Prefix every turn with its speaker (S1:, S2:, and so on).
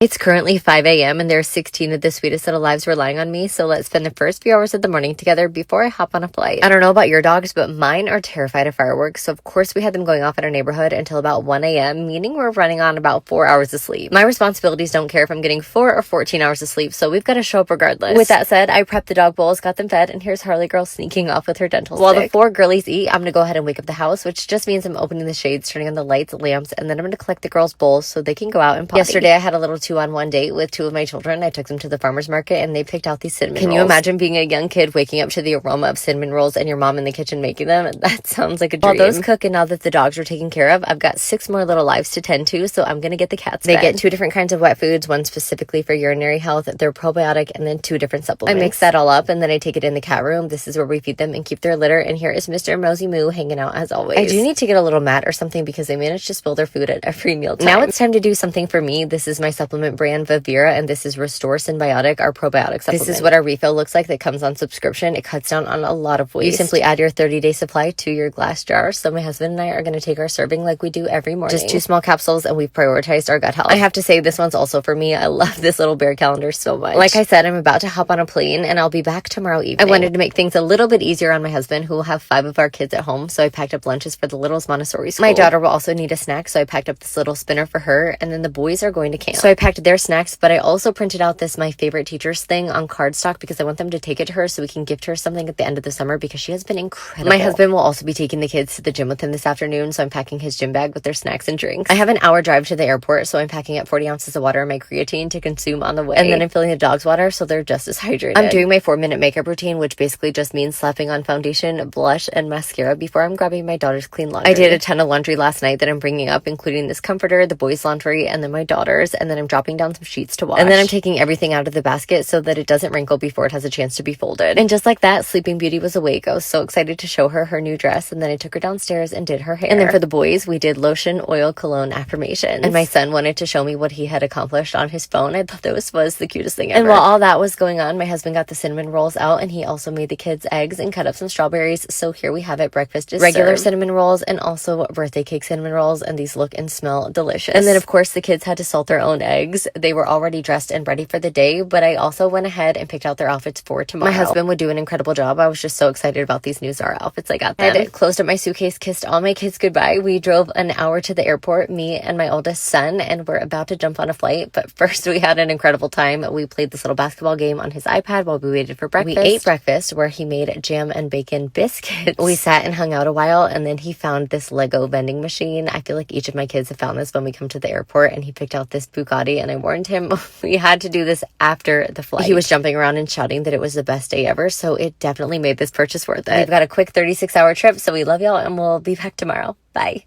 S1: It's currently 5 a.m. and there are 16 of the sweetest little lives relying on me, so let's spend the first few hours of the morning together before I hop on a flight. I don't know about your dogs, but mine are terrified of fireworks, so of course we had them going off in our neighborhood until about 1 a.m., meaning we're running on about 4 hours of sleep. My responsibilities don't care if I'm getting 4 or 14 hours of sleep, so we've got to show up regardless. With that said, I prepped the dog bowls, got them fed, and here's Harley Girl sneaking off with her dental stick. While the 4 girlies eat, I'm gonna go ahead and wake up the house, which just means I'm opening the shades, turning on the lights, lamps, and then I'm gonna collect the girls' bowls so they can go out and potty. Yesterday I had a little 2-on-1 date with 2 of my children. I took them to the farmer's market and they picked out these cinnamon rolls. Can you imagine being a young kid waking up to the aroma of cinnamon rolls and your mom in the kitchen making them? That sounds like a dream. While those cook and now that the dogs are taken care of, I've got 6 more little lives to tend to, so I'm gonna get the cats fed. They get 2 different kinds of wet foods, one specifically for urinary health, they're probiotic, and then 2 different supplements. I mix that all up and then I take it in the cat room. This is where we feed them and keep their litter, and here is Mr. Mosey Moo hanging out as always. I do need to get a little mat or something because they manage to spill their food at every meal time. Now it's time to do something for me. This is my supplement brand Vivira, and this is Restore Symbiotic, our probiotic supplement. This is what our refill looks like that comes on subscription. It cuts down on a lot of waste. You simply add your 30-day supply to your glass jar. So my husband and I are going to take our serving like we do every morning. Just 2 small capsules, and we've prioritized our gut health. I have to say, this one's also for me. I love this little bear calendar so much. Like I said, I'm about to hop on a plane and I'll be back tomorrow evening. I wanted to make things a little bit easier on my husband, who will have 5 of our kids at home, so I packed up lunches for the littles Montessori school. My daughter will also need a snack, so I packed up this little spinner for her, and then the boys are going to camp. So I packed their snacks, but I also printed out this My Favorite Teachers thing on cardstock because I want them to take it to her so we can gift her something at the end of the summer because she has been incredible. My husband will also be taking the kids to the gym with him this afternoon, so I'm packing his gym bag with their snacks and drinks. I have an hour drive to the airport, so I'm packing up 40 ounces of water and my creatine to consume on the way. And then I'm filling the dogs water so they're just as hydrated. I'm doing my 4-minute makeup routine, which basically just means slapping on foundation, blush, and mascara before I'm grabbing my daughter's clean laundry. I did a ton of laundry last night that I'm bringing up, including this comforter, the boys' laundry, and then my daughter's, and then I'm dropping down some sheets to wash. And then I'm taking everything out of the basket so that it doesn't wrinkle before it has a chance to be folded. And just like that, Sleeping Beauty was awake. I was so excited to show her her new dress, and then I took her downstairs and did her hair. And then for the boys, we did lotion, oil, cologne, affirmations. And my son wanted to show me what he had accomplished on his phone. I thought this was the cutest thing ever. And while all that was going on, my husband got the cinnamon rolls out, and he also made the kids eggs and cut up some strawberries. So here we have it. Breakfast is regular cinnamon rolls and also birthday cake cinnamon rolls, and these look and smell delicious. And then of course the kids had to salt their own eggs. They were already dressed and ready for the day, but I also went ahead and picked out their outfits for tomorrow. My husband would do an incredible job. I was just so excited about these new Zara outfits I got them. I closed up my suitcase, kissed all my kids goodbye. We drove an hour to the airport, me and my oldest son, and we're about to jump on a flight. But first we had an incredible time. We played this little basketball game on his iPad while we waited for breakfast. We ate breakfast where he made jam and bacon biscuits. We sat and hung out a while, and then he found this Lego vending machine. I feel like each of my kids have found this when we come to the airport, and he picked out this Bugatti, and I warned him we had to do this after the flight. He was jumping around and shouting that it was the best day ever, so it definitely made this purchase worth it. We've got a quick 36-hour trip, so we love y'all, and we'll be back tomorrow. Bye.